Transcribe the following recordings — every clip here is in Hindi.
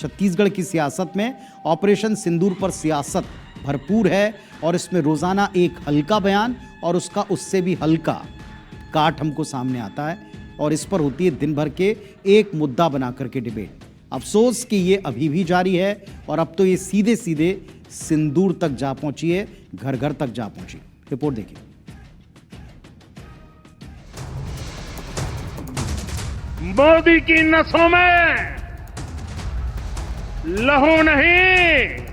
छत्तीसगढ़ की सियासत में ऑपरेशन सिंदूर पर सियासत भरपूर है और इसमें रोजाना एक हल्का बयान और उसका उससे भी हल्का काट हमको सामने आता है और इस पर होती है दिन भर के एक मुद्दा बना करके डिबेट। अफसोस कि ये अभी भी जारी है और अब तो ये सीधे सीधे सिंदूर तक जा पहुंची है, घर घर तक जा पहुंची। रिपोर्ट देखिए। मोदी की नसों में लहू नहीं,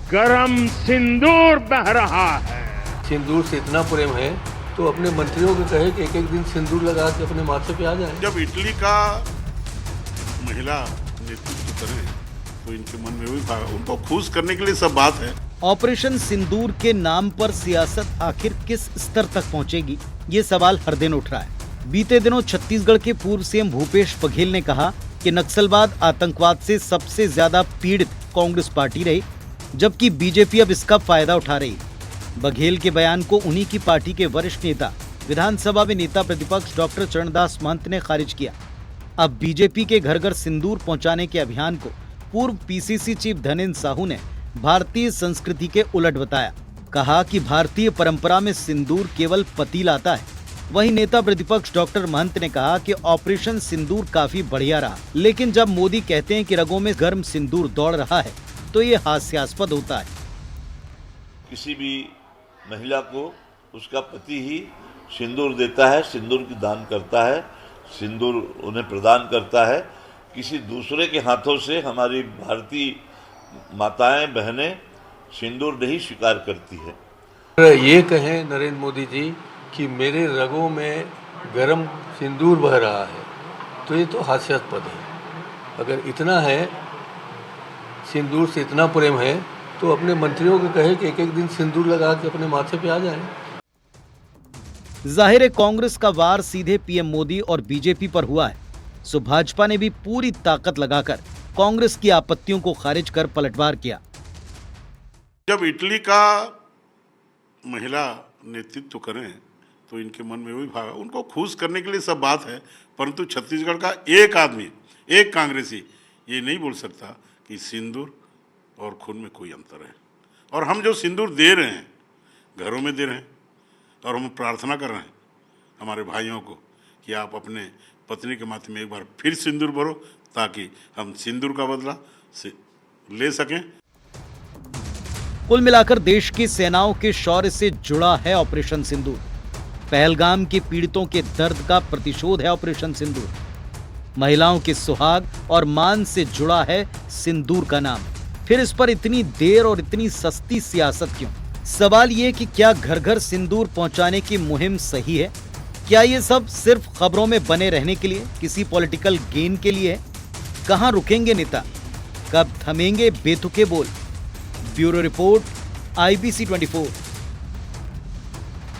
गरम सिंदूर बह रहा है। सिंदूर से इतना प्रेम है तो अपने मंत्रियों को कहे कि एक एक दिन सिंदूर लगा के अपने माथे पे आ जाए। जब इटली का महिला नेतृत्व करें तो इनके मन में भी उनको खुश करने के लिए सब बात है। ऑपरेशन सिंदूर के नाम पर सियासत आखिर किस स्तर तक पहुंचेगी, ये सवाल हर दिन उठ रहा है। बीते दिनों छत्तीसगढ़ के पूर्व सीएम भूपेश बघेल ने कहा कि नक्सलवाद आतंकवाद से सबसे ज्यादा पीड़ित कांग्रेस पार्टी रही, जबकि बीजेपी अब इसका फायदा उठा रही। बघेल के बयान को उन्हीं की पार्टी के वरिष्ठ नेता विधानसभा में नेता प्रतिपक्ष डॉक्टर चरणदास महंत ने खारिज किया। अब बीजेपी के घर घर सिंदूर पहुंचाने के अभियान को पूर्व पीसीसी चीफ धनेंद्र साहू ने भारतीय संस्कृति के उलट बताया। कहा कि भारतीय परंपरा में सिंदूर केवल पति लाता है। वहीं नेता प्रतिपक्ष डॉक्टर महंत ने कहा कि ऑपरेशन सिंदूर काफी बढ़िया रहा, लेकिन जब मोदी कहते हैं कि रगों में गर्म सिंदूर दौड़ रहा है तो ये हास्यास्पद होता है। किसी भी महिला को उसका पति ही सिंदूर देता है, सिंदूर की दान करता है, सिंदूर उन्हें प्रदान करता है। किसी दूसरे के हाथों से हमारी भारतीय माताएं बहनें सिंदूर नहीं स्वीकार करती है। ये कहें नरेंद्र मोदी जी कि मेरे रगों में गरम सिंदूर बह रहा है तो ये तो हास्यास्पद है। अगर इतना है, सिंदूर से इतना प्रेम है तो अपने मंत्रियों को कहे कि एक एक दिन सिंदूर लगा के अपने माथे पे आ जाए। जाहिर है कांग्रेस का वार सीधे पीएम मोदी और बीजेपी पर हुआ है, सो भाजपा ने भी पूरी ताकत लगाकर कांग्रेस की आपत्तियों को खारिज कर पलटवार किया। जब इटली का महिला नेतृत्व करें तो इनके मन में भी उनको खुश करने के लिए सब बात है, परंतु छत्तीसगढ़ का एक आदमी, एक कांग्रेसी ये नहीं बोल सकता कि सिंदूर और खून में कोई अंतर है। और हम जो सिंदूर दे रहे हैं घरों में दे रहे हैं और हम प्रार्थना कर रहे हैं हमारे भाइयों को कि आप अपने पत्नी के माथे में एक बार फिर सिंदूर भरो ताकि हम सिंदूर का बदला ले सकें। कुल मिलाकर देश की सेनाओं के शौर्य से जुड़ा है ऑपरेशन सिंदूर। पहलगाम के पीड़ितों के दर्द का प्रतिशोध है ऑपरेशन सिंदूर। महिलाओं के सुहाग और मान से जुड़ा है सिंदूर का नाम। फिर इस पर इतनी देर और इतनी सस्ती सियासत क्यों? सवाल ये कि क्या घर घर सिंदूर पहुंचाने की मुहिम सही है? क्या ये सब सिर्फ खबरों में बने रहने के लिए, किसी पॉलिटिकल गेन के लिए है? कहां रुकेंगे नेता? कब थमेंगे बेतुके बोल? Bureau report, IBC 24।